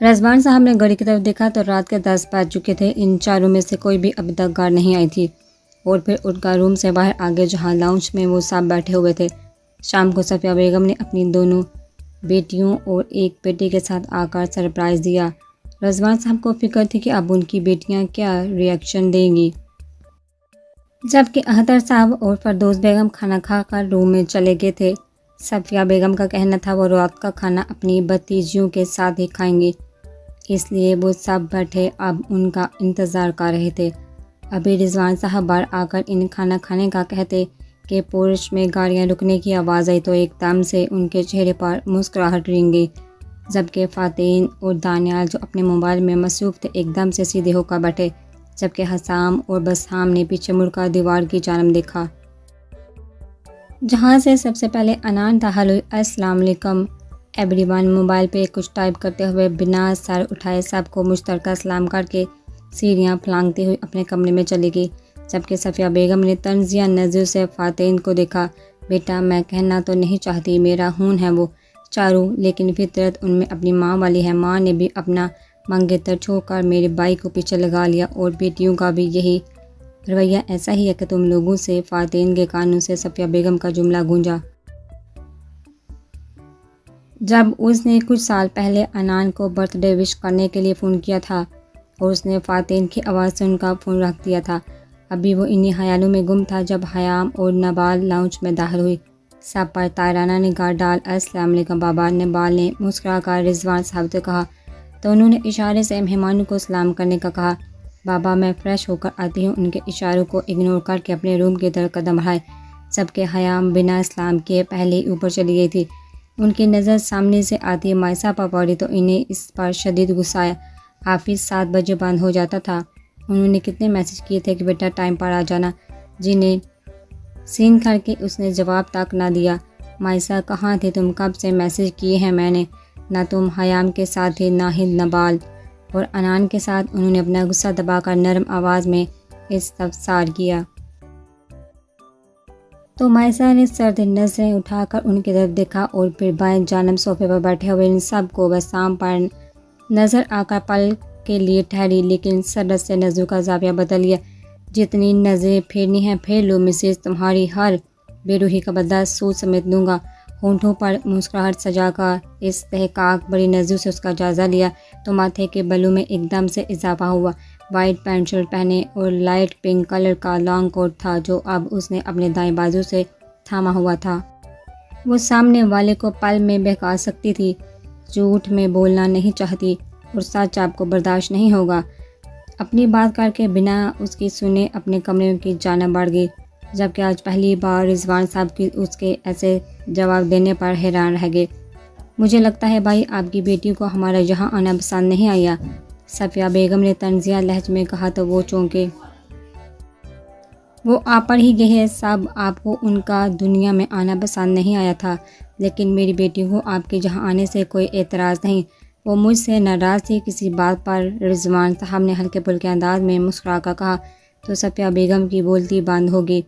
رضوان صاحب نے گھڑی کی طرف دیکھا تو رات کے 10 بج چکے تھے۔ ان چاروں میں سے کوئی بھی ابھی تک گھر نہیں آئی تھی اور پھر اٹھ کر روم سے باہر آگے جہاں لاؤنج میں وہ سب بیٹھے ہوئے تھے۔ شام کو صفیہ بیگم نے اپنی دونوں بیٹیوں اور ایک بیٹے کے ساتھ آ کر سرپرائز دیا۔ رضوان صاحب کو فکر تھی کہ اب ان کی بیٹیاں کیا ری ایکشن دیں گی، جبکہ اختر صاحب اور فردوس بیگم کھانا کھا کر روم میں چلے گئے تھے۔ صفیہ بیگم کا کہنا تھا وہ رات کا کھانا اپنی بھتیجیوں کے ساتھ ہی کھائیں گی، اس لیے وہ سب بیٹھے اب ان کا انتظار کر رہے تھے۔ ابھی رضوان صاحب باہر آ کر ان کھانا کھانے کا کہتے کہ پورش میں گاڑیاں رکنے کی آواز آئی تو ایک دم سے ان کے چہرے پر مسکراہٹ رنگ گئی، جبکہ فاتین اور دانیال جو اپنے موبائل میں مصروف تھے ایک دم سے سیدھے ہو کر بیٹھے، جبکہ حسام اور بسام نے پیچھے مڑ کر دیوار کی جانب دیکھا، جہاں سے سب سے پہلے انان تھا۔ ہیلو، السلام علیکم ایوری ون۔ موبائل پہ کچھ ٹائپ کرتے ہوئے بنا سر اٹھائے سب کو مشترکہ سلام کر کے سیڑھیاں پھلانگتے ہوئے اپنے کمرے میں چلی گئی، جبکہ صفیہ بیگم نے طنزیہ نظر سے فاتین کو دیکھا۔ بیٹا، میں کہنا تو نہیں چاہتی، میرا خون ہے وہ چاروں، لیکن فطرت ان میں اپنی ماں والی ہے۔ ماں نے بھی اپنا منگیتر چھوڑ کر میرے بھائی کو پیچھے لگا لیا اور بیٹیوں کا بھی یہی رویہ ایسا ہی ہے کہ تم لوگوں سے۔ فاتین کے کانوں سے صفیہ بیگم کا جملہ گونجا جب اس نے کچھ سال پہلے انان کو برتھ ڈے وش کرنے کے لیے فون کیا تھا اور اس نے فاتین کی آواز سن کر فون رکھ دیا تھا۔ ابھی وہ انہی خیالوں میں گم تھا جب حیام اور نبال لاؤنج میں داخل ہوئی۔ سب پر طائرانہ نگاہ ڈال السلام علیکم بابا، نبال نے مسکرا کر رضوان صاحب سے کہا تو انہوں نے اشارے سے مہمانوں کو سلام کرنے کا کہا۔ بابا، میں فریش ہو کر آتی ہوں، ان کے اشاروں کو اگنور کر کے اپنے روم کی طرف قدم بڑھائے، جبکہ حیام بنا سلام کیے پہلے ہی اوپر چلی گئی تھی۔ ان کی نظر سامنے سے آتی مائسہ پر پڑی تو انہیں اس پر شدید غصہ آیا۔ آفس 7 بجے بند ہو جاتا تھا، انہوں نے کتنے میسج کیے تھے کہ بیٹا ٹائم پر آ جانا، جنہیں سین کر کے اس نے جواب تک نہ دیا۔ مائسہ کہاں تھی تم؟ کب سے میسج کیے ہیں میں نے، نہ تم حیام کے ساتھ تھی نہ ہی نبال اور انان کے ساتھ۔ انہوں نے اپنا غصہ دبا کر نرم آواز میں استفسار کیا تو مائسہ نے سرد نظریں اٹھا کر ان کی طرف دیکھا اور پھر بائیں جانب صوفے پر بیٹھے ہوئے ان سب کو بسام پر نظر آ کر پل کے لیے ٹھہری، لیکن سرد سے نظروں کا زاویہ بدل لیا۔ جتنی نظریں پھیرنی ہیں پھیر لو مسز، تمہاری ہر بے روحی کا بدلہ سود سمیت دوں گا۔ ہونٹوں پر مسکراہٹ سجا کر استحقاق بڑی نظروں سے اس کا جائزہ لیا تو ماتھے کے بلوں میں ایک دم سے اضافہ ہوا۔ وائٹ پینٹ شرٹ پہنے اور لائٹ پنک کلر کا لانگ کوٹ تھا جو اب اس نے اپنے دائیں بازو سے تھاما ہوا تھا۔ وہ سامنے والے کو پل میں بہکا سکتی تھی، جھوٹ میں بولنا نہیں چاہتی اور سچ آپ کو برداشت نہیں ہوگا۔ اپنی بات کر کے بنا اس کی سنے اپنے کمرے کی جانب بڑھ گئی، جبکہ آج پہلی بار رضوان صاحب کی اس کے ایسے جواب دینے پر حیران رہ گئے۔ مجھے لگتا ہے بھائی آپ کی بیٹی کو ہمارا یہاں آنا پسند نہیں آیا، صفیہ بیگم نے طنزیہ لہجے میں کہا تو وہ چونکے وہ آپ پر ہی گئے ہیں سب، آپ کو ان کا دنیا میں آنا پسند نہیں آیا تھا، لیکن میری بیٹی کو آپ کے یہاں آنے سے کوئی اعتراض نہیں، وہ مجھ سے ناراض تھی کسی بات پر۔ رضوان صاحب نے ہلکے پھلکے انداز میں مسکرا کر کہا تو صفیہ بیگم کی بولتی بند ہو گئی۔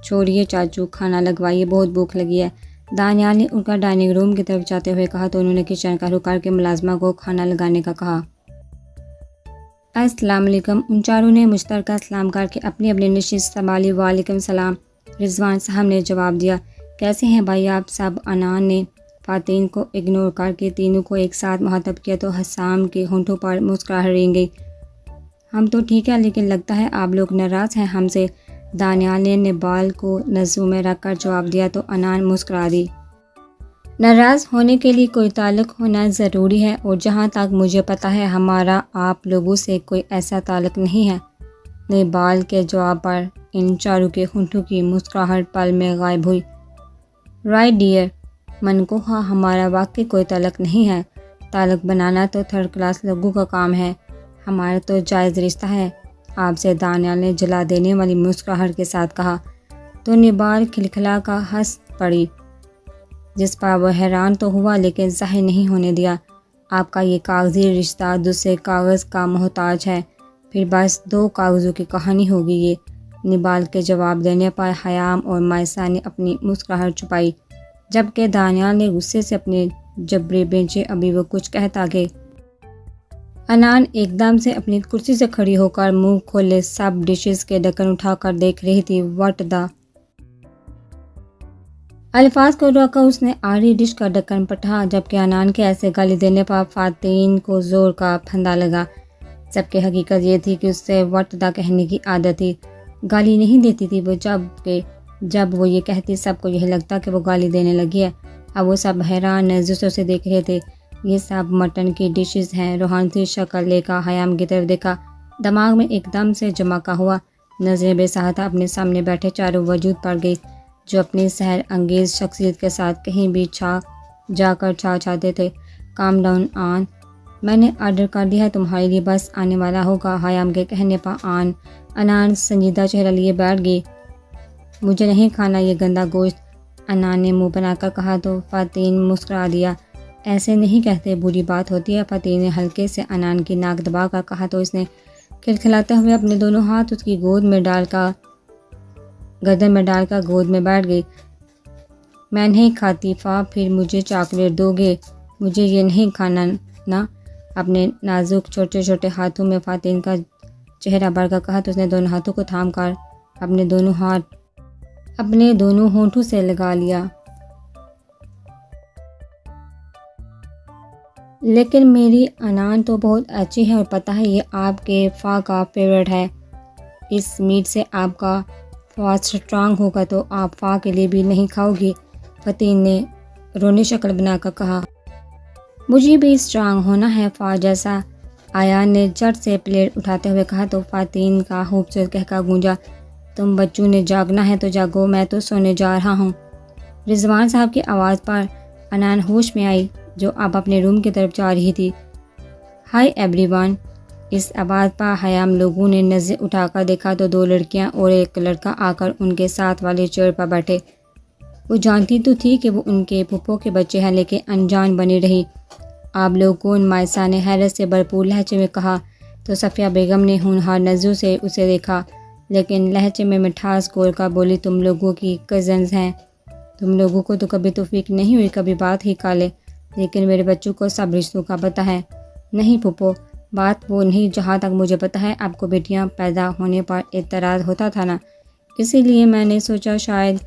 چھوڑیے چاچو، کھانا لگوائیے، بہت بھوک لگی ہے، دانیال نے اٹھ کر ڈائننگ روم کی طرف جاتے ہوئے کہا تو انہوں نے کچن کا رخ کر کے ملازمہ کو کھانا لگانے کا کہا۔ السلام علیکم، ان چاروں نے مشترکہ سلام کر کے اپنی اپنی نشست سنبھالی۔ وعلیکم السلام، رضوان صاحب نے جواب دیا۔ کیسے ہیں بھائی آپ سب؟ انان نے فاتین کو اگنور کر کے تینوں کو ایک ساتھ مخاطب کیا تو حسام کے ہونٹوں پر مسکراہٹ رنگ گئی۔ ہم تو ٹھیک ہے، لیکن لگتا ہے آپ لوگ ناراض ہیں ہم سے، دانیال نے نبال کو نظروں میں رکھ کر جواب دیا تو انان مسکرا دی۔ ناراض ہونے کے لیے کوئی تعلق ہونا ضروری ہے اور جہاں تک مجھے پتہ ہے ہمارا آپ لوگوں سے کوئی ایسا تعلق نہیں ہے۔ نبال کے جواب پر ان چاروں کے ہونٹوں کی مسکراہٹ پل میں غائب ہوئی۔ رائٹ ڈیئر منکوہا، ہمارا واقعی کوئی تعلق نہیں ہے، تعلق بنانا تو تھرڈ کلاس لوگوں کا کام ہے، ہمارا تو جائز رشتہ ہے آپ سے، دانیال نے جلا دینے والی مسکراہٹ کے ساتھ کہا تو نبال کھلکھلا کر ہنس پڑی، جس پر وہ حیران تو ہوا لیکن ظاہر نہیں ہونے دیا۔ آپ کا یہ کاغذی رشتہ دوسرے کاغذ کا محتاج ہے، پھر بس 2 کاغذوں کی کہانی ہوگی یہ۔ نبال کے جواب دینے پر حیام اور مائسہ نے اپنی مسکراہٹ چھپائی، جبکہ دانیال نے غصے سے اپنے جبڑے بھینچے۔ ابھی وہ کچھ کہتا کہ انان ایک دم سے اپنی کرسی سے کھڑی ہو کر منہ کھولے سب ڈشز کے ڈھکن اٹھا کر دیکھ رہی تھی۔ وٹ دا الفاظ کو روک کر اس نے آڑھی ڈش کا ڈھکن پٹھا، جبکہ انان کے ایسے گالی دینے پر فاتین کو زور کا پھندا لگا، جبکہ حقیقت یہ تھی کہ اس سے وٹ دا کہنے کی عادت تھی۔ گالی نہیں دیتی تھی وہ، جب وہ یہ کہتی سب کو یہ لگتا کہ وہ گالی دینے لگی ہے۔ اب وہ سب حیران نظروں سے اسے دیکھ رہے تھے۔ یہ سب مٹن کی ڈشز ہیں۔ روحانتی شکل لے کر حیام کی طرف دیکھا، دماغ میں ایک دم سے جمع ہوا۔ نظریں بے سہاتا اپنے سامنے بیٹھے چاروں وجود پر گئی، جو اپنی سحر انگیز شخصیت کے ساتھ کہیں بھی جا کر چھا جاتے تھے۔ کام ڈاؤن آن، میں نے آرڈر کر دیا ہے، تمہارے لیے بس آنے والا ہوگا۔ حیام کے کہنے پر انان سنجیدہ چہرہ لیے بیٹھ گئی۔ مجھے نہیں کھانا یہ گندا گوشت، انان نے منہ بنا کر کہا تو فاتین مسکرا دیا۔ ایسے نہیں کہتے، بری بات ہوتی ہے، فاتین نے ہلکے سے انان کی ناک دبا کر کہا تو اس نے کھلکھلاتے ہوئے اپنے دونوں ہاتھ اس کی گود میں ڈال کر گردن میں ڈال کر گود میں بیٹھ گئی۔ میں نہیں کھاتی پھر مجھے چاکلیٹ دو گے؟ مجھے یہ نہیں کھانا نا۔ اپنے نازک چھوٹے چھوٹے ہاتھوں میں فاتین کا چہرہ بڑھ کر کہا تو اس نے دونوں ہاتھوں کو تھام کر اپنے دونوں ہونٹوں سے لگا لیا۔ لیکن میری انان تو بہت اچھی ہے اور پتہ ہے یہ آپ کے فا کا فیورٹ ہے۔ اس میٹ سے آپ کا فا سٹرانگ ہوگا تو آپ فا کے لیے بھی نہیں کھاؤ گی، فاتین نے رونی شکل بنا کر کہا۔ مجھے بھی سٹرانگ ہونا ہے فا جیسا، ایان نے جھٹ سے پلیٹ اٹھاتے ہوئے کہا تو فاتین کا خوبصورت قہقہ گونجا۔ تم بچوں نے جاگنا ہے تو جاگو، میں تو سونے جا رہا ہوں۔ رضوان صاحب کی آواز پر انان ہوش میں آئی، جو اب اپنے روم کی طرف جا رہی تھی۔ ہائی ایوری ون، اس آواز پر حیام لوگوں نے نظریں اٹھا کر دیکھا تو دو لڑکیاں اور ایک لڑکا آ کر ان کے ساتھ والے چیئر پر بیٹھے۔ وہ جانتی تو تھی کہ وہ ان کے پھپھو کے بچے ہیں، لیکن انجان بنی رہی۔ آپ لوگ کون؟ مائسا نے حیرت سے بھرپور لہجے میں کہا تو صفیہ بیگم نے ہونہار نظروں سے اسے دیکھا، لیکن لہجے میں مٹھاس گھول کر بولی، تم لوگوں کی کزنز ہیں۔ تم لوگوں کو تو کبھی توفیق نہیں ہوئی کبھی بات ہی کا لے، لیکن میرے بچوں کو سب رشتوں کا پتہ ہے۔ نہیں پھپھو، بات وہ نہیں، جہاں تک مجھے پتہ ہے آپ کو بیٹیاں پیدا ہونے پر اعتراض ہوتا تھا نا، اسی لیے میں نے سوچا شاید،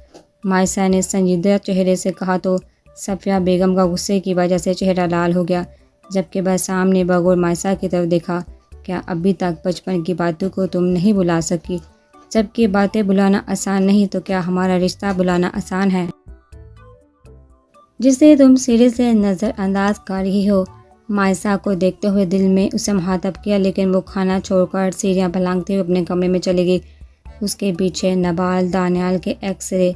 مائسا نے سنجیدہ چہرے سے کہا تو صفیہ بیگم کا غصے کی وجہ سے چہرہ لال ہو گیا، جبکہ وہ سامنے بغور مائسا کی طرف دیکھا۔ کیا ابھی تک بچپن کی باتوں کو تم نہیں بھلا سکی؟ جبکہ باتیں بھلانا آسان نہیں تو کیا ہمارا رشتہ بھلانا آسان ہے، جسے تم سرے سے نظر انداز کر رہی ہو؟ مائسا کو دیکھتے ہوئے دل میں اسے مخاطب کیا، لیکن وہ کھانا چھوڑ کر سیڑھیاں پھلانگتے ہوئے اپنے کمرے میں چلی گئی۔ اس کے پیچھے نبال دانیال کے ایکس رے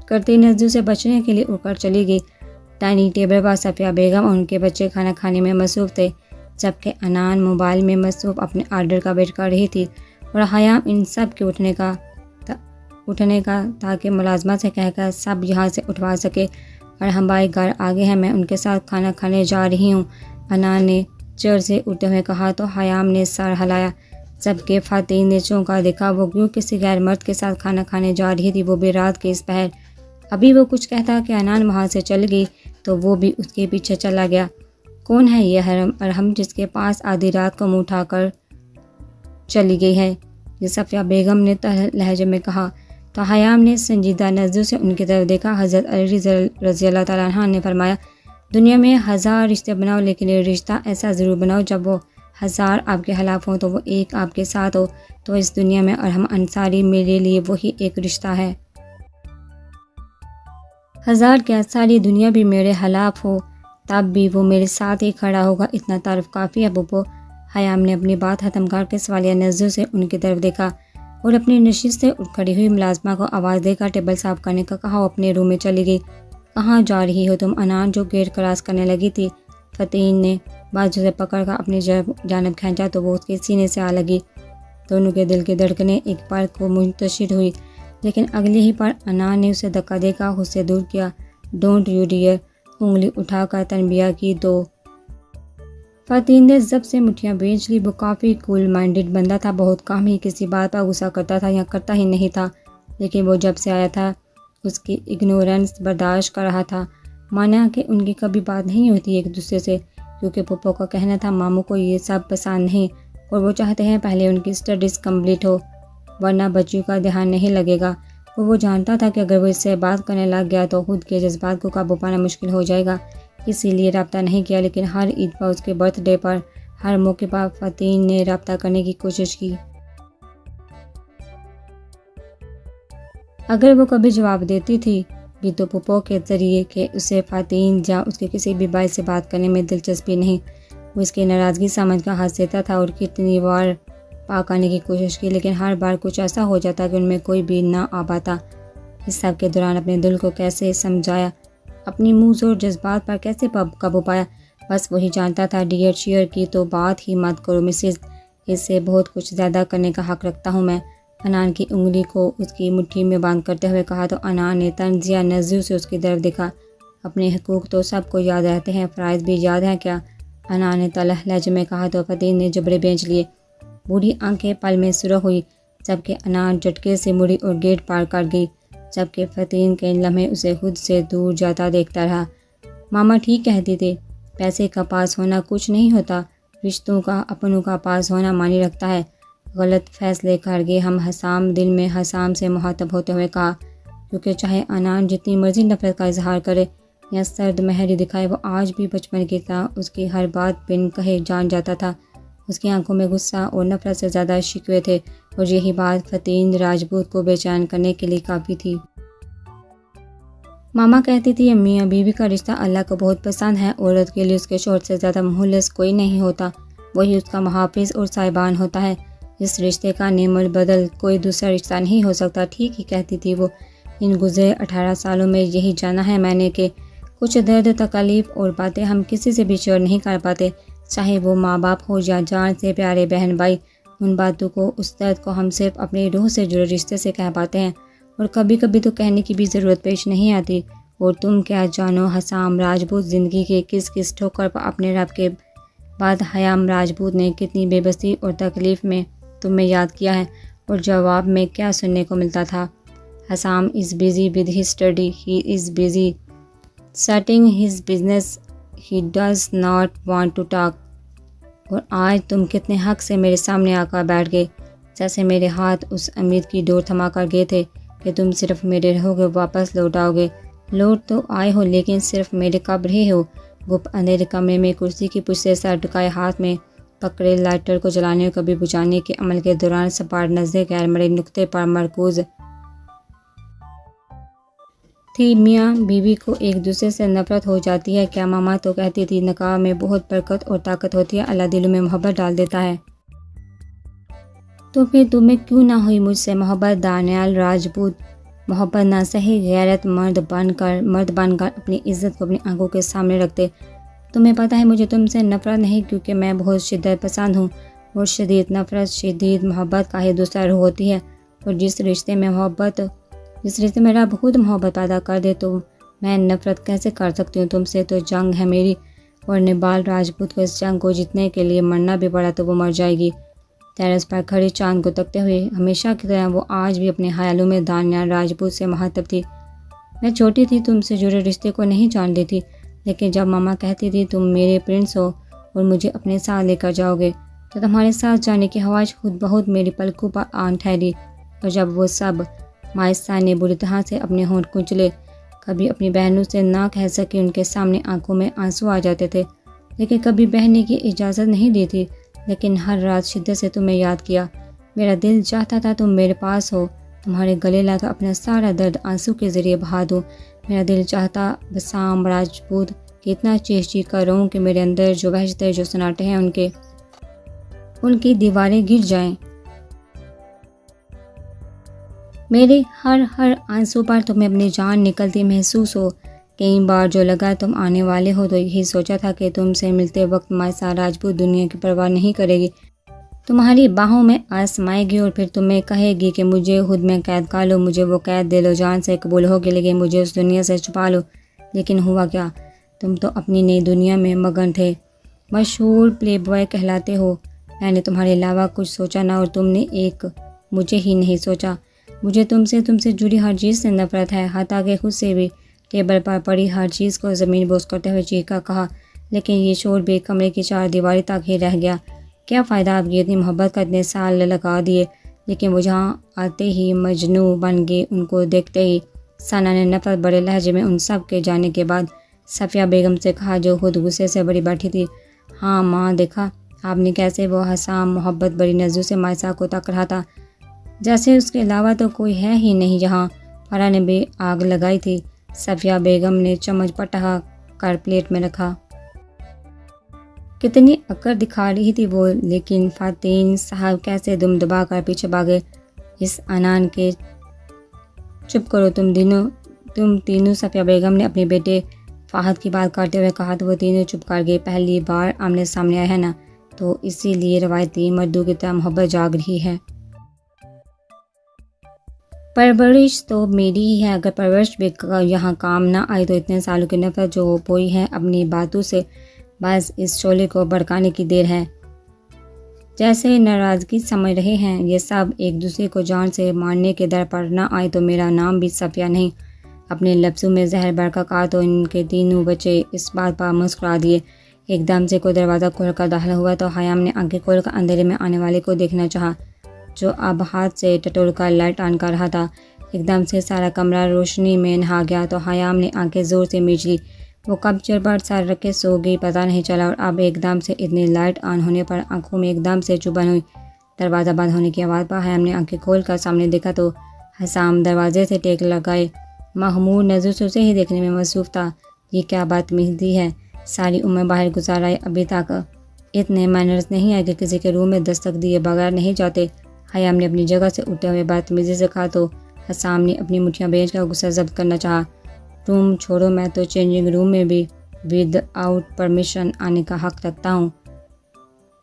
کرتی نظروں سے بچنے کے لیے اڑ کر چلی گئی۔ ڈائننگ ٹیبل پر صفیہ بیگم اور ان کے بچے کھانا کھانے میں مصروف تھے، جبکہ انان موبائل میں مصروف اپنے آرڈر کا ویٹ کر رہی تھی، اور حیام ان سب کے اٹھنے کا تاکہ ملازمہ سے کہہ کر سب یہاں سے اٹھوا سکے۔ ارحم بھائی گھر آگے ہیں، میں ان کے ساتھ کھانا کھانے جا رہی ہوں، انان نے چیئر سے اٹھتے ہوئے کہا تو حیام نے سر ہلایا، جبکہ فاتین نے چونکا دیکھا۔ وہ کیوں کسی غیر مرد کے ساتھ کھانا کھانے جا رہی تھی، وہ بھی رات کے اس پہر؟ ابھی وہ کچھ کہتا کہ انان وہاں سے چل گئی تو وہ بھی اس کے پیچھے چلا گیا۔ کون ہے یہ ارحم جس کے پاس آدھی رات کو منہ اٹھا کر چلی گئی ہے؟ یہ صفیہ بیگم نے تلخ لہجے میں کہا تو حیام نے سنجیدہ نظروں سے ان کی طرف دیکھا۔ حضرت علی رضی اللہ تعالیٰ عنہ نے فرمایا، دنیا میں 1000 رشتے بناؤ، لیکن یہ رشتہ ایسا ضرور بناؤ جب وہ 1000 آپ کے خلاف ہوں تو وہ ایک آپ کے ساتھ ہو۔ تو اس دنیا میں ارحم انصاری میرے لیے وہی ایک رشتہ ہے۔ 1000 کیا ساری دنیا بھی میرے خلاف ہو تب بھی وہ میرے ساتھ ہی کھڑا ہوگا، اتنا تعارف کافی ہے پھپھو۔ حیام نے اپنی بات ختم کر کے سوالیہ نظروں سے ان کی طرف دیکھا اور اپنی نشست سے اٹھ کھڑی ہوئی ملازمہ کو آواز دے کر ٹیبل صاف کرنے کا کہا، وہ اپنے روم میں چلی گئی۔ کہاں جا رہی ہو تم؟ انان جو گیٹ کراس کرنے لگی تھی، فاتین نے بازو سے پکڑ کر اپنی جانب کھینچا تو وہ اس کے سینے سے آ لگی۔ دونوں کے دل کی دھڑکنیں ایک پل کو منتشر ہوئی، لیکن اگلی ہی پر انان نے اسے دھکا دے کر خود سے دور کیا۔ ڈونٹ یو ڈیئر، انگلی اٹھا کر تنبیہ کی تو فاتین نے ضبط سے مٹھیاں بھینچ لی۔ وہ کافی کول مائنڈڈ بندہ تھا، بہت کم ہی کسی بات پر غصہ کرتا تھا یا کرتا ہی نہیں تھا، لیکن وہ جب سے آیا تھا اس کی اگنورنس برداشت کر رہا تھا، مانا کہ ان کی کبھی بات نہیں ہوتی ایک دوسرے سے، کیونکہ پھپھو کا کہنا تھا ماموں کو یہ سب پسند نہیں اور وہ چاہتے ہیں پہلے ان کی اسٹڈیز کمپلیٹ ہو، ورنہ بچیوں کا دھیان نہیں لگے گا۔ وہ جانتا تھا کہ اگر وہ اس سے بات کرنے لگ گیا تو خود کے جذبات کو قابو پانا مشکل ہو جائے گا، اسی لیے رابطہ نہیں کیا۔ لیکن ہر عید پر، اس کے برتھ ڈے پر، ہر موقع پر فاتین نے رابطہ کرنے کی کوشش کی۔ اگر وہ کبھی جواب دیتی تھی بھی تو پھپھو کے ذریعے کہ اسے فاتین یا اس کے کسی بھی بھائی سے بات کرنے میں دلچسپی نہیں۔ وہ اس کی ناراضگی سمجھ کر ہنس دیتا تھا اور کتنی بار پاک آنے کی کوشش کی، لیکن ہر بار کچھ ایسا ہو جاتا کہ ان میں کوئی بھی نہ آ پاتا۔ اس سب کے دوران اپنے دل کو کیسے سمجھایا، اپنی موز اور جذبات پر کیسے قابو پایا، بس وہی جانتا تھا۔ ڈیئر شیئر کی تو بات ہی مت کرو مسز، اس سے بہت کچھ زیادہ کرنے کا حق رکھتا ہوں میں۔ انان کی انگلی کو اس کی مٹھی میں باندھ کرتے ہوئے کہا تو انان نے تنزیہ نظروں سے اس کی طرف دیکھا۔ اپنے حقوق تو سب کو یاد رہتے ہیں، فرائض بھی یاد ہیں کیا؟ انان نے تلخ لہجے میں کہا تو فاتین نے جبڑے بھینچ لیے۔ بوڑھی آنکھیں پل میں سرخ ہوئی جبکہ انان جھٹکے سے مڑی اور گیٹ پار کر گئی، جبکہ فاتین کے لمحے اسے خود سے دور جاتا دیکھتا رہا۔ ماما ٹھیک کہتی تھی، پیسے کا پاس ہونا کچھ نہیں ہوتا، رشتوں کا، اپنوں کا پاس ہونا معنی رکھتا ہے۔ غلط فیصلے کر گئے ہم۔ حسام دل میں حسام سے مخاطب ہوتے ہوئے کہا، کیونکہ چاہے انان جتنی مرضی نفرت کا اظہار کرے یا سرد مہری دکھائے، وہ آج بھی بچپن کی طرح اس کی ہر بات بن کہے جان جاتا تھا۔ اس کی آنکھوں میں غصہ اور نفرت سے زیادہ شکوے تھے، اور یہی بات فاتین راجپوت کو بے چین کرنے کے لیے کافی تھی۔ ماما کہتی تھی میاں بیوی کا رشتہ اللہ کو بہت پسند ہے، عورت کے لیے اس کے شوہر سے زیادہ مخلص کوئی نہیں ہوتا، وہی اس کا محافظ اور سائبان ہوتا ہے۔ اس رشتے کا نعم البدل کوئی دوسرا رشتہ نہیں ہو سکتا۔ ٹھیک ہی کہتی تھی وہ۔ ان گزرے 18 سالوں میں یہی جانا ہے میں نے کہ کچھ درد، تکلیف اور باتیں ہم کسی سے بھی شیئر نہیں کر پاتے، چاہے وہ ماں باپ ہو یا جان سے پیارے بہن بھائی۔ ان باتوں کو، اس درد کو ہم صرف اپنی روح سے جڑے رشتے سے کہہ پاتے ہیں، اور کبھی کبھی تو کہنے کی بھی ضرورت پیش نہیں آتی۔ اور تم کیا جانو حسام راجپوت زندگی کے کس ٹھوکر پر اپنے رب کے بعد حیام راجپوت نے کتنی بے بسی اور تکلیف میں تمہیں یاد کیا ہے، اور جواب میں کیا سننے کو ملتا تھا؟ Hussam is busy with his study, he is busy starting his business, he does not want to talk۔ اور آج تم کتنے حق سے میرے سامنے آ کر بیٹھ گئے، جیسے میرے ہاتھ اس امید کی ڈور تھما کر گئے تھے کہ تم صرف میرے رہو گے، واپس لوٹ آؤ گے۔ لوٹ تو آئے ہو لیکن صرف میرے کب رہے ہو۔ گپ اندھیرے کمرے میں کرسی کی پشت سے سر ٹکائے ہاتھ میں پکڑے لائٹر کو جلانے اور کبھی بجھانے کے عمل کے دوران سپاٹ نظریں غیر مرئی نقطے پر مرکوز تھی۔ میاں بیوی کو ایک دوسرے سے نفرت ہو جاتی ہے کیا؟ ماما تو کہتی تھی نکاح میں بہت برکت اور طاقت ہوتی ہے، اللہ دلوں میں محبت ڈال دیتا ہے۔ تو پھر تمہیں کیوں نہ ہوئی مجھ سے محبت دانیال راجپوت؟ محبت نہ صحیح، غیرت مرد بن کر اپنی عزت کو اپنی آنکھوں کے سامنے رکھتے۔ تمہیں پتہ ہے مجھے تم سے نفرت نہیں، کیونکہ میں بہت شدت پسند ہوں، اور شدید نفرت شدید محبت کا ہی دوسرا روح ہوتی ہے۔ اور جس رشتے میں رب خود محبت پیدا کر دے تو میں نفرت کیسے کر سکتی ہوں؟ تم سے تو جنگ ہے میری، اور نبال راجپوت کو اس جنگ کو جیتنے کے لیے مرنا بھی پڑا تو وہ مر جائے گی۔ ٹیرس پر کھڑے چاند کو تکتے ہوئے ہمیشہ کی طرح وہ آج بھی اپنے خیالوں میں دانیال راجپوت سے مخاطب تھی۔ میں چھوٹی تھی، تم سے جڑے رشتے کو نہیں جانتی تھی، لیکن جب ماما کہتی تھی تم میرے پرنس ہو اور مجھے اپنے ساتھ لے کر جاؤ گے، تو تمہارے ساتھ جانے کی خواہش خود بہت میری پلکوں پر آن ٹھہری۔ اور جب وہ سب مائسا نے بری طرح سے اپنے ہونٹ کچلے، کبھی اپنی بہنوں سے نہ کہہ سکی، ان کے سامنے آنکھوں میں آنسو آ جاتے تھے، لیکن کبھی بہنے کی اجازت نہیں دی تھی۔ لیکن ہر رات شدت سے تمہیں یاد کیا، میرا دل چاہتا تھا تم میرے پاس ہو، تمہارے گلے لگا کر اپنا سارا درد آنسو کے ذریعے بہا دوں۔ میرا دل چاہتا حسام راجپوت کہ اتنا چیخ کر رہوں کہ میرے اندر جو وحشتیں، جو سناٹے ہیں، ان کی دیواریں گر جائیں۔ میرے ہر آنسو پر تمہیں اپنی جان نکلتی محسوس ہو۔ کئی بار جو لگا تم آنے والے ہو تو یہی سوچا تھا کہ تم سے ملتے وقت مائسا راجپوت دنیا کی پرواہ نہیں کرے گی، تمہاری باہوں میں آزمائے گی، اور پھر تمہیں کہے گی کہ مجھے خود میں قید کر لو، مجھے وہ قید دل و جان سے قبول ہوگی، لیکن مجھے اس دنیا سے چھپا لو۔ لیکن ہوا کیا؟ تم تو اپنی نئی دنیا میں مگن تھے، مشہور پلے بوائے کہلاتے ہو۔ میں نے تمہارے علاوہ کچھ سوچا نہ، اور تم نے ایک مجھے ہی نہیں سوچا۔ مجھے تم سے جڑی ہر چیز سے نفرت ہے، حتیٰ کہ خود سے بھی۔ ٹیبل پر پڑی ہر چیز کو زمین بوس کرتے ہوئے چیخ کر کہا، لیکن یہ شور بھی کمرے کی چار دیواری تک ہی رہ گیا۔ کیا فائدہ آپ کی اتنی محبت کا اتنے سال لگا دیے، لیکن وہ جہاں آتے ہی مجنوں بن گئے۔ ان کو دیکھتے ہی ثنا نے نفرت بڑے لہجے میں ان سب کے جانے کے بعد صفیہ بیگم سے کہا، جو خود غصے سے بڑی بیٹھی تھی، ہاں ماں، دیکھا آپ نے کیسے وہ حسام محبت بڑی نظروں سے مائسہ کو تک رہا تھا، جیسے اس کے علاوہ تو کوئی ہے ہی نہیں۔ جہاں فرح نے بھی آگ لگائی تھی۔ صفیہ بیگم نے چمچ پٹا کر پلیٹ میں رکھا۔ کتنی اکڑ دکھا رہی تھی وہ، لیکن فاتین صاحب کیسے دم دبا کر پیچھے بھاگے اس عنان کے۔ چپ کرو تم تینوں، صفیہ بیگم نے اپنے بیٹے فہد کی بات کاٹتے ہوئے کہا، تو وہ تینوں چپ کر گئے۔ پہلی بار آمنے سامنے آئے ہیں نا، تو اسی لیے روایتی مردوں کی طرح محبت جاگ رہی ہے۔ پرورش تو میری ہی ہے، اگر پرورش بھی یہاں کام نہ آئی تو اتنے سالوں کی نفرت جو بوئی ہے اپنی باتوں سے، بس اس شعلے کو بھڑکانے کی دیر ہے۔ جیسے ناراضگی سمجھ رہے ہیں یہ سب ایک دوسرے کو جان سے مارنے کے در پر نہ آئے تو میرا نام بھی صفیہ نہیں۔ اپنے لفظوں میں زہر بھر کر کہا تو ان کے تینوں بچے اس بات پر مسکرا دیے۔ ایک دم سے کوئی دروازہ کھول کر داخل ہوا تو حیام نے آنکھیں کھول کر اندھیرے میں آنے والے کو دیکھنا چاہا، جو اب ہاتھ سے ٹٹول کر لائٹ آن کر رہا تھا۔ ایک دم سے سارا کمرہ روشنی میں نہا گیا تو حیام نے آنکھیں زور سے میچ لی۔ وہ کب چربٹ سر رکھے سو گئی پتہ نہیں چلا، اور اب ایک دم سے اتنی لائٹ آن ہونے پر آنکھوں میں ایک دم سے چبھن ہوئی۔ دروازہ بند ہونے کی آواز پر حیام نے آنکھیں کھول کر سامنے دیکھا تو حسام دروازے سے ٹیک لگائے مخمور نظروں سے اسے ہی دیکھنے میں مصروف تھا۔ یہ کیا بدتمیزی ہے، ساری عمر باہر گزار آئے، ابھی تک اتنے مینرز نہیں آئے کہ کسی کے روم میں دستک دیے بغیر نہیں جاتے۔ حیام نے اپنی جگہ سے اٹھتے ہوئے بدتمیزی سے کہا تو حسام نے اپنی مٹھیاں بھیج کر غصہ ضبط کرنا چاہا۔ روم چھوڑو، میں تو چینجنگ روم میں بھی ود آؤٹ پرمیشن آنے کا حق رکھتا ہوں۔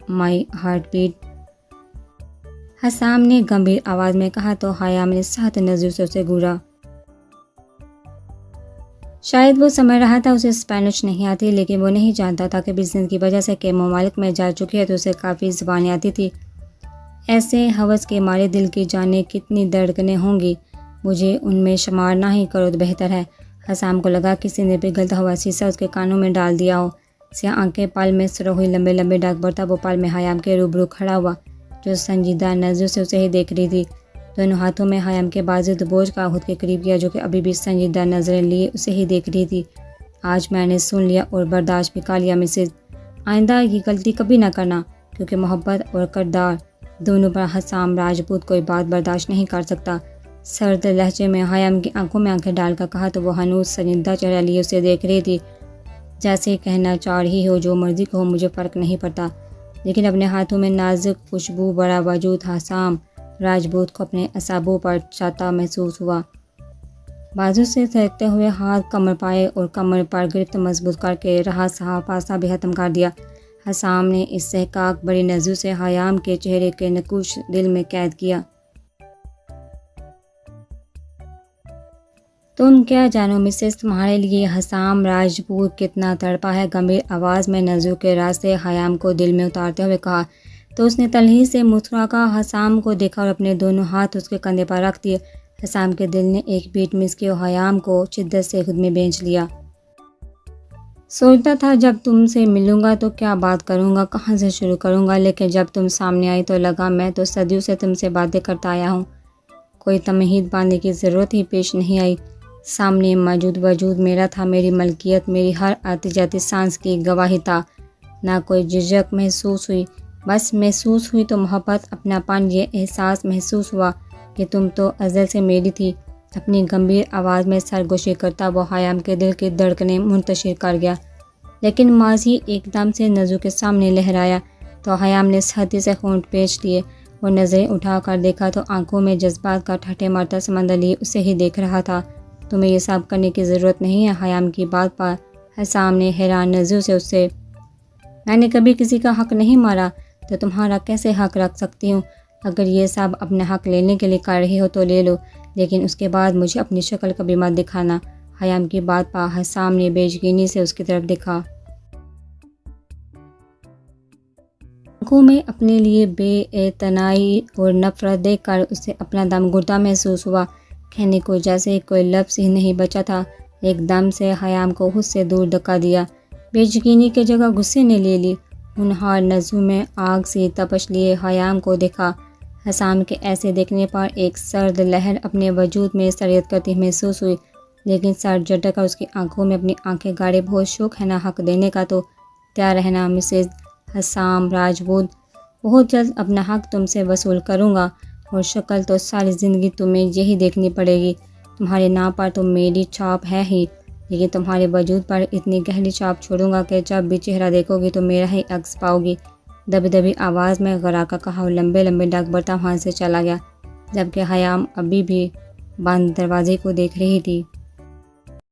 مائی ہارٹ بیٹ، حسام نے گمبھیر آواز میں کہا تو حیام نے سخت نظروں سے اسے گھورا۔ شاید وہ سمجھ رہا تھا اسے اسپینش نہیں آتی، لیکن وہ نہیں جانتا تھا کہ بزنس کی وجہ سے کئی ممالک میں جا چکی ہے تو اسے کافی زبانیں آتی تھی۔ ایسے ہوس کے مارے دل کی جانے کتنی دھڑکنیں ہوں گی، مجھے ان میں شمار نہ ہی کرو تو بہتر ہے۔ حسام کو لگا کسی نے پگھلتا ہوا سیسا اس کے کانوں میں ڈال دیا ہو۔ سیاہ آنکھیں پل میں سرخ ہوئی لمبے لمبے ڈاک برتا وہ پل میں حیام کے روبرو کھڑا ہوا، جو سنجیدہ نظروں سے اسے ہی دیکھ رہی تھی۔ دونوں ہاتھوں میں حیام کے بازو دبوچ کا خود کے قریب کیا، جو کہ ابھی بھی سنجیدہ نظریں لیے اسے ہی دیکھ رہی تھی۔ آج میں نے سن لیا اور برداشت بھی کر لیا مسز، آئندہ یہ غلطی کبھی نہ کرنا، کیونکہ محبت اور کردار دونوں پر حسام راجپوت کوئی بات برداشت نہیں کر سکتا۔ سرد لہجے میں حیام کی آنکھوں میں آنکھیں ڈال کر کہا تو وہ ہنوز سنجیدہ چہرہ لیے اسے دیکھ رہی تھی، جیسے کہنا چاہ رہی ہو جو مرضی کہو مجھے فرق نہیں پڑتا۔ لیکن اپنے ہاتھوں میں نازک خوشبو بڑا وجود حسام راجپوت کو اپنے اعصابوں پر چاہتا محسوس ہوا۔ بازو سے سرکتے ہوئے ہاتھ کمر پائے اور کمر پر گرفت مضبوط کر کے رہا سہا پاسا بھی ختم کر دیا۔ حسام نے اس سحقاق بڑی نظروں سے حیام کے چہرے کے نقوش دل میں قید کیا۔ تم کیا جانو مسز، تمہارے لیے حسام راجپوت کتنا تڑپا ہے، گمبھیر آواز میں نظروں کے راستے حیام کو دل میں اتارتے ہوئے کہا تو اس نے تلخی سے مسکرا کر حسام کو دیکھا اور اپنے دونوں ہاتھ اس کے کندھے پر رکھ دیے۔ حسام کے دل نے ایک بیٹ مس کی اور حیام کو شدت سے خود میں بھینچ لیا۔ سوچتا تھا جب تم سے ملوں گا تو کیا بات کروں گا، کہاں سے شروع کروں گا، لیکن جب تم سامنے آئی تو لگا میں تو صدیوں سے تم سے باتیں کرتا آیا ہوں، کوئی تمہید باندھنے کی ضرورت ہی پیش نہیں آئی۔ سامنے موجود وجود میرا تھا، میری ملکیت، میری ہر آتی جاتی سانس کی گواہی تھا۔ نہ کوئی جھجک محسوس ہوئی، بس محسوس ہوئی تو محبت، اپنا پن، یہ احساس محسوس ہوا کہ تم تو ازل سے میری تھی۔ اپنی گمبھیر آواز میں سرگوشی کرتا وہ حیام کے دل کی دھڑکنیں منتشر کر گیا، لیکن ماضی ایک دم سے نظروں کے سامنے لہرایا تو حیام نے سختی سے ہونٹ پیچ لیے اور نظریں اٹھا کر دیکھا تو آنکھوں میں جذبات کا ٹھٹے مارتا سمندر لیے اسے ہی دیکھ رہا تھا۔ تمہیں یہ سب کرنے کی ضرورت نہیں ہے، حیام کی بات پر حسام نے حیران نظروں سے اس سے، میں نے کبھی کسی کا حق نہیں مارا تو تمہارا کیسے حق رکھ سکتی ہوں؟ اگر یہ سب اپنے حق لینے کے لیے کر رہی ہو تو لے لو، لیکن اس کے بعد مجھے اپنی شکل کبھی مت دکھانا۔ حیام کی بات پر حسام نے بے یقینی سے اس کی طرف دیکھا۔ آنکھوں میں اپنے لیے بے اعتنائی اور نفرت دیکھ کر اسے اپنا دم گھٹتا محسوس ہوا، کہنے کو جیسے کوئی لفظ ہی نہیں بچا تھا۔ ایک دم سے حیام کو خود سے دور دھکا دیا، بے یقینی کی جگہ غصے نے لے لی۔ ہونہار نظروں میں آگ سے تپش لیے خیام کو دیکھا۔ حسام کے ایسے دیکھنے پر ایک سرد لہر اپنے وجود میں سریت کرتی محسوس ہوئی، لیکن سر جھٹک کر اس کی آنکھوں میں اپنی آنکھیں گاڑے بہت شوق ہے نا حق دینے کا تو تیار رہنا مسز حسام راجپوت، بہت جلد اپنا حق تم سے وصول کروں گا، اور شکل تو ساری زندگی تمہیں یہی دیکھنی پڑے گی۔ تمہارے نام پر تو میری چھاپ ہے ہی، لیکن تمہارے وجود پر اتنی گہری چھاپ چھوڑوں گا کہ جب بھی چہرہ دیکھو گی تو میرا ہی عکس پاؤ گی۔ دبی دبی آواز میں غرا کا کہا اور لمبے لمبے ڈاک برتا وہاں سے چلا گیا، جبکہ خیام ابھی بھی بند دروازے کو دیکھ رہی تھی۔